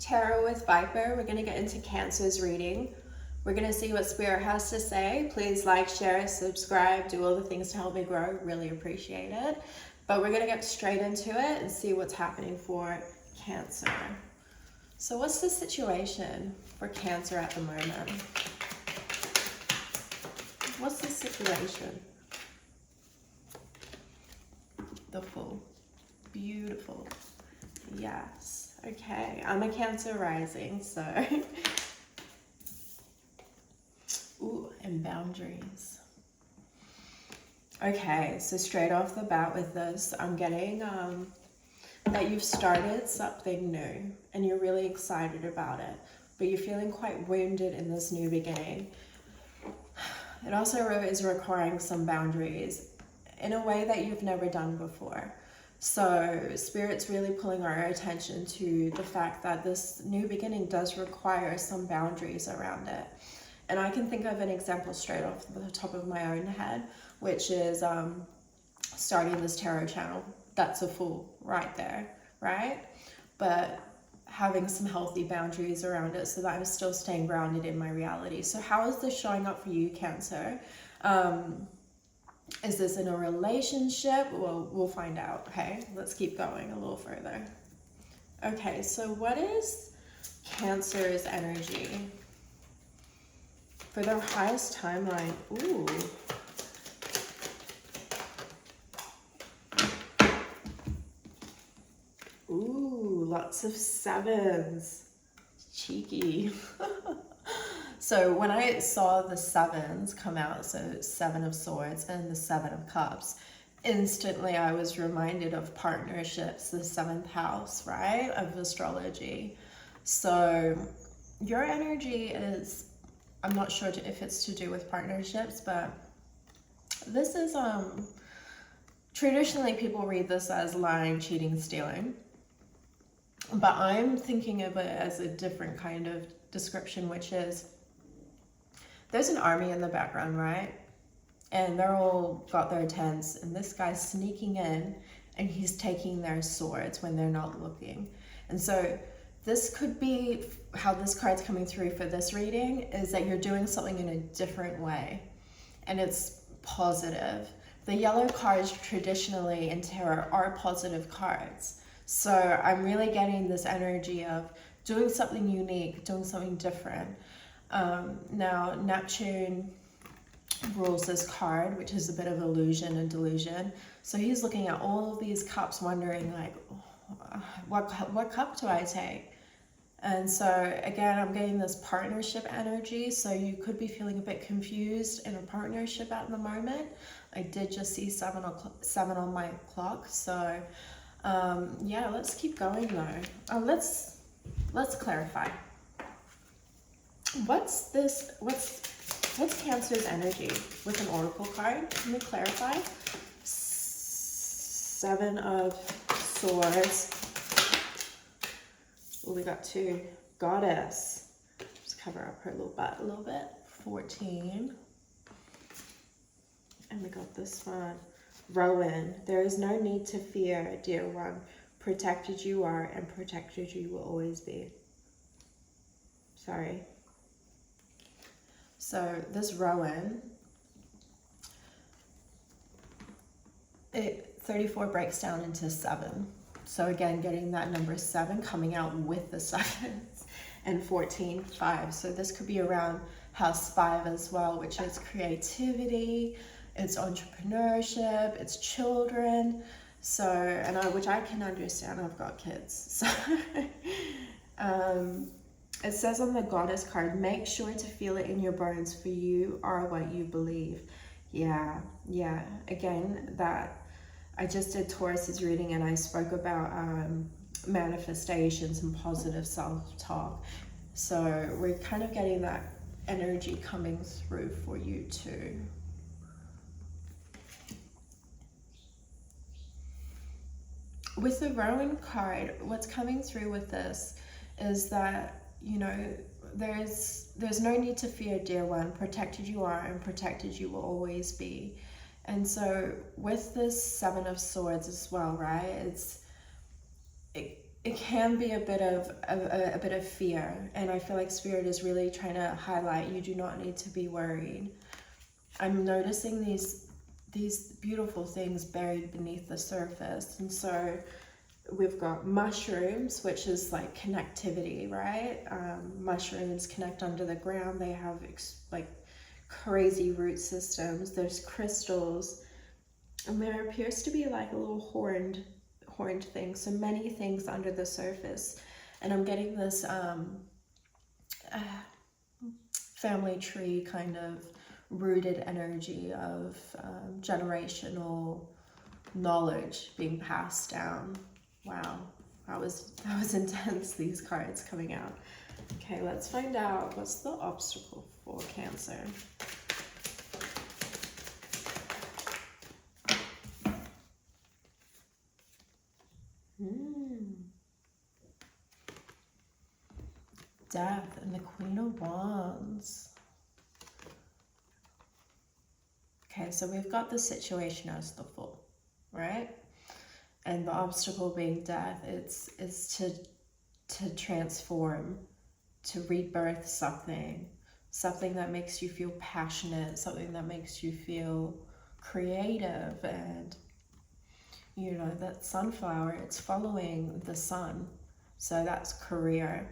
Tarot with Viper. We're going to get into Cancer's reading. We're going to see what Spirit has to say. Please like, share, subscribe, do all the things to help me grow. Really appreciate it. But we're going to get straight into it and see what's happening for Cancer. So what's the situation for Cancer at the moment? What's the situation? The Fool. Beautiful. Yes. Okay, I'm a Cancer rising, so ooh, and boundaries. Okay, so straight off the bat with this, I'm getting that you've started something new and you're really excited about it, but you're feeling quite wounded in this new beginning. It also is requiring some boundaries in a way that you've never done before. So Spirit's really pulling our attention to the fact that this new beginning does require some boundaries around it. And I can think of an example straight off the top of my own head, which is starting this tarot channel. That's a Fool right there, right? But having some healthy boundaries around it so that I'm still staying grounded in my reality. So how is this showing up for you, Cancer? Is this in a relationship? Well, we'll find out, okay? Let's keep going a little further. Okay, so what is Cancer's energy for their highest timeline? Ooh, lots of sevens. Cheeky. So when I saw the sevens come out, so 7 of Swords and the 7 of Cups, instantly I was reminded of partnerships, the 7th house, right, of astrology. So your energy is, I'm not sure if it's to do with partnerships, but this is, traditionally people read this as lying, cheating, stealing. But I'm thinking of it as a different kind of description, which is, there's an army in the background, right? And they're all got their tents, and this guy's sneaking in and he's taking their swords when they're not looking. And so this could be how this card's coming through for this reading, is that you're doing something in a different way and it's positive. The yellow cards traditionally in tarot are positive cards. So I'm really getting this energy of doing something unique, doing something different. Now Neptune rules this card, which is a bit of illusion and delusion. So he's looking at all of these cups wondering like, what cup do I take? And so again, I'm getting this partnership energy. So you could be feeling a bit confused in a partnership at the moment. I did just see 7 on my clock. So yeah, let's keep going though. Let's clarify. What's Cancer's energy with an oracle card? Can we clarify? 7 of Swords. Oh, we got 2. Goddess. Just cover up her little butt a little bit. 14. And we got this one. Rowan. There is no need to fear, dear one. Protected you are, and protected you will always be. Sorry. So this Rowan, 34 breaks down into 7. So again, getting that number 7 coming out with the 7s, and 14, 5. So this could be around house 5 as well, which is creativity, it's entrepreneurship, it's children. So, which I can understand, I've got kids. So, it says on the Goddess card, make sure to feel it in your bones, for you are what you believe. Yeah. Again, that I just did Taurus's reading and I spoke about manifestations and positive self-talk. So we're kind of getting that energy coming through for you too. With the Rowan card, what's coming through with this is that, you know, there's no need to fear, dear one. Protected you are, and protected you will always be. And so with this 7 of Swords as well, right, it can be a bit of fear, and I feel like Spirit is really trying to highlight you do not need to be worried. I'm noticing these beautiful things buried beneath the surface. And so we've got mushrooms, which is like connectivity, right? Mushrooms connect under the ground. They have like crazy root systems. There's crystals, and there appears to be like a little horned thing. So many things under the surface. And I'm getting this family tree kind of rooted energy of generational knowledge being passed down. Wow, that was intense, these cards coming out. Okay, let's find out what's the obstacle for Cancer. Death and the Queen of Wands. Okay, so we've got the situation as the Fool, right? And the obstacle being death. It's to transform, to rebirth something that makes you feel passionate, something that makes you feel creative. And you know, that sunflower, it's following the sun, so that's career.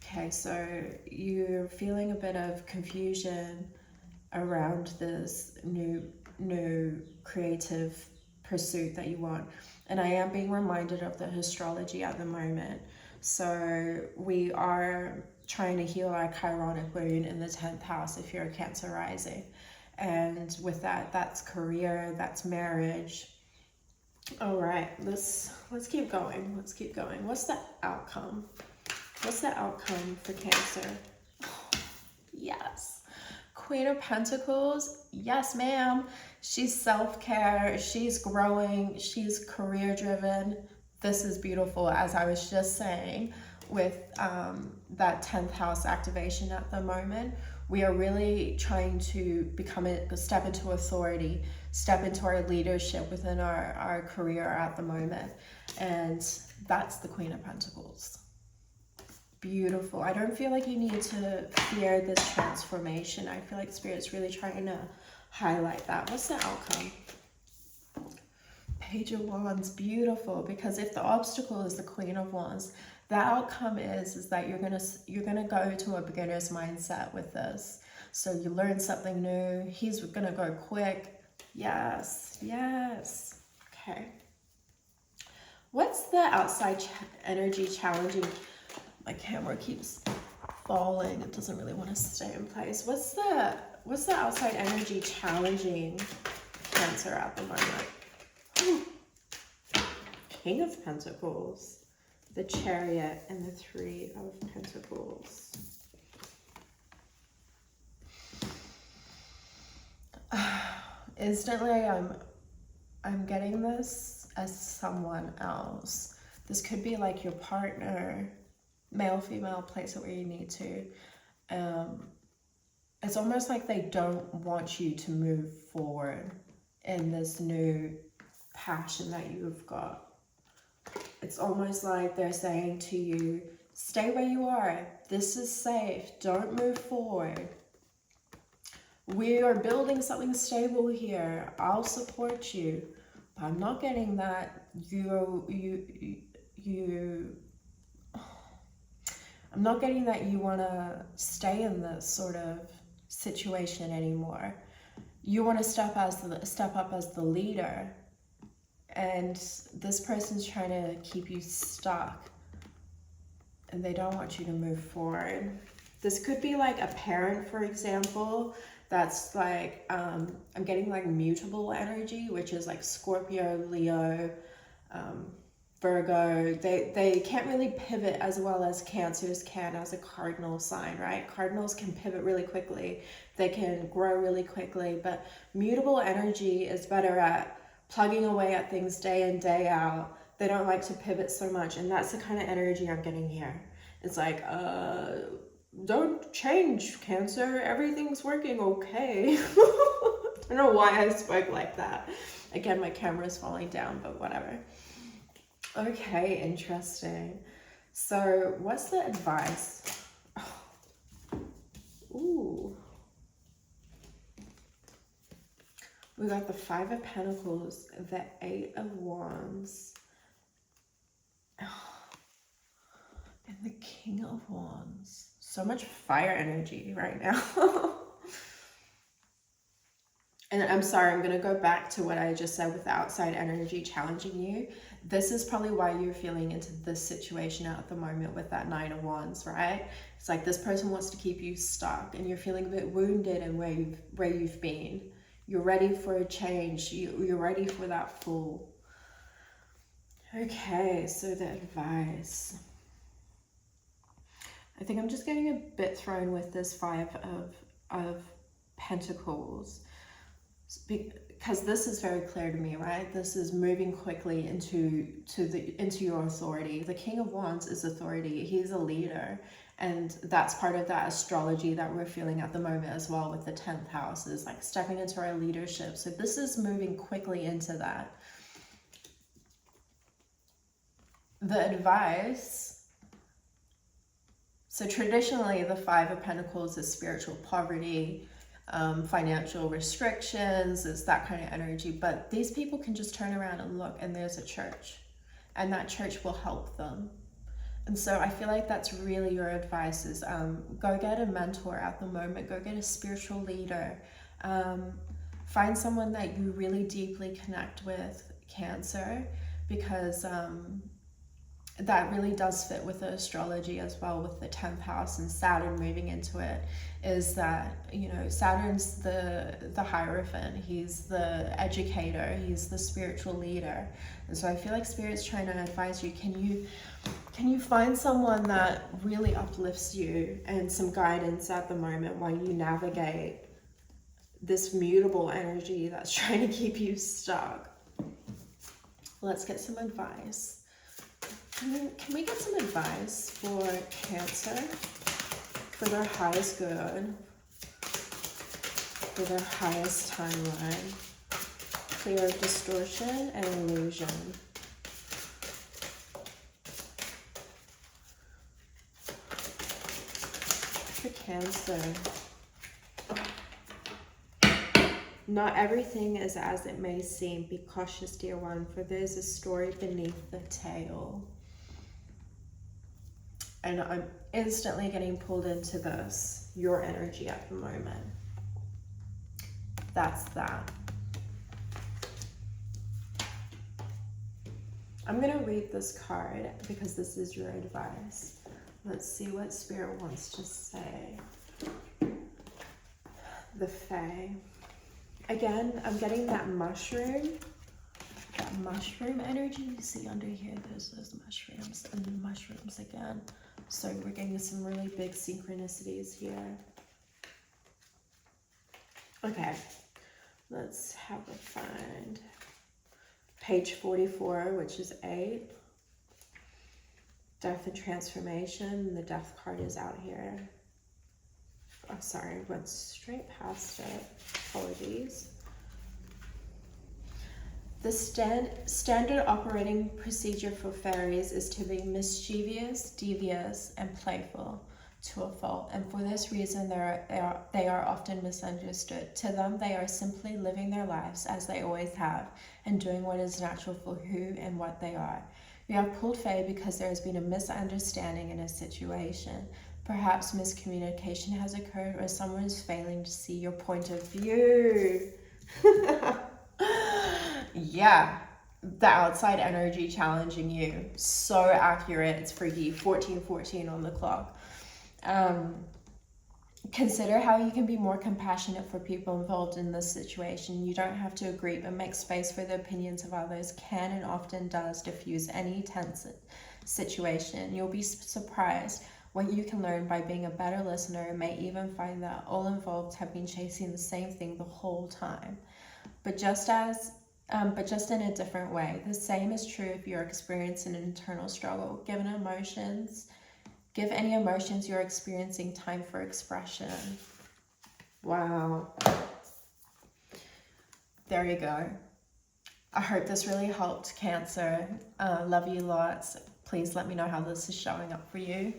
Okay, so you're feeling a bit of confusion around this new creative pursuit that you want. And I am being reminded of the astrology at the moment. So we are trying to heal our chironic wound in the 10th house if you're a Cancer rising. And with that, that's career, that's marriage. All right, let's keep going. Let's keep going. What's the outcome? What's the outcome for Cancer? Yes. Queen of Pentacles. Yes, ma'am. She's self-care. She's growing. She's career-driven. This is beautiful, as I was just saying, with that 10th house activation at the moment. We are really trying to step into authority, step into our leadership within our career at the moment. And that's the Queen of Pentacles. Beautiful. I don't feel like you need to fear this transformation. I feel like Spirit's really trying to highlight that. What's the outcome? Page of Wands. Beautiful. Because if the obstacle is the Queen of Wands, the outcome is that you're gonna go to a beginner's mindset with this. So you learn something new. He's gonna go quick. Yes. Yes. Okay. What's the outside energy challenging? My camera keeps falling. It doesn't really want to stay in place. What's the outside energy challenging Cancer at the moment? King of Pentacles, the Chariot, and the Three of Pentacles. Instantly, I'm getting this as someone else. This could be like your partner. Male, female, place it where you need to. It's almost like they don't want you to move forward in this new passion that you've got. It's almost like they're saying to you, stay where you are. This is safe. Don't move forward. We are building something stable here. I'll support you. But I'm not getting that I'm not getting that you want to stay in this sort of situation anymore. You want to step up as the leader, and this person's trying to keep you stuck, and they don't want you to move forward. This could be like a parent, for example, that's like I'm getting like mutable energy, which is like Scorpio, Leo, Virgo. They can't really pivot as well as Cancers can as a cardinal sign, right? Cardinals can pivot really quickly. They can grow really quickly, but mutable energy is better at plugging away at things day in, day out. They don't like to pivot so much, and that's the kind of energy I'm getting here. It's like, don't change, Cancer. Everything's working okay. I don't know why I spoke like that. Again, my camera's falling down, but whatever. Okay, interesting. So what's the advice? Ooh. We got the Five of Pentacles, the Eight of Wands, and the King of Wands. So much fire energy right now. And I'm sorry, I'm going to go back to what I just said with the outside energy challenging you. This is probably why you're feeling into this situation at the moment with that Nine of Wands, right? It's like this person wants to keep you stuck and you're feeling a bit wounded in where you've been. You're ready for a change. You're ready for that fall. Okay, so the advice. I think I'm just getting a bit thrown with this Five of Pentacles. Because this is very clear to me, right? This is moving quickly into your authority. The King of Wands is authority. He's a leader, and that's part of that astrology that we're feeling at the moment as well with the 10th house, is like stepping into our leadership. So this is moving quickly into that. The advice. So traditionally, the Five of Pentacles is spiritual poverty, financial restrictions, is that kind of energy. But these people can just turn around and look, and there's a church, and that church will help them. And so I feel like that's really your advice, is go get a mentor at the moment, go get a spiritual leader, find someone that you really deeply connect with, Cancer, because that really does fit with the astrology as well, with the 10th house and Saturn moving into it, is that, you know, Saturn's the Hierophant, he's the educator, he's the spiritual leader. And so I feel like Spirit's trying to advise you, can you find someone that really uplifts you and some guidance at the moment while you navigate this mutable energy that's trying to keep you stuck? Let's get some advice. Can we get some advice for Cancer, for their highest good, for their highest timeline, clear of distortion and illusion? For Cancer, not everything is as it may seem. Be cautious, dear one, for there's a story beneath the tale. And I'm instantly getting pulled into this, your energy at the moment. That's that. I'm going to read this card because this is your advice. Let's see what Spirit wants to say. The Fae. Again, I'm getting that mushroom energy. You see under here, there's those mushrooms, and the mushrooms again. So we're getting some really big synchronicities here. Okay, let's have a find. Page 44, which is 8. Death and transformation. The Death card is out here. Oh, sorry, went straight past it. Apologies. The standard operating procedure for fairies is to be mischievous, devious, and playful to a fault, and for this reason they are often misunderstood. To them, they are simply living their lives as they always have, and doing what is natural for who and what they are. We have pulled Fae because there has been a misunderstanding in a situation. Perhaps miscommunication has occurred, or someone is failing to see your point of view. Yeah, the outside energy challenging you. So accurate. It's freaky. 14:14 on the clock. Consider how you can be more compassionate for people involved in this situation. You don't have to agree, but make space for the opinions of others can and often does diffuse any tense situation. You'll be surprised what you can learn by being a better listener, and may even find that all involved have been chasing the same thing the whole time. But just in a different way. The same is true if you're experiencing an internal struggle. Give any emotions you're experiencing time for expression. Wow. There you go. I hope this really helped, Cancer. Love you lots. Please let me know how this is showing up for you.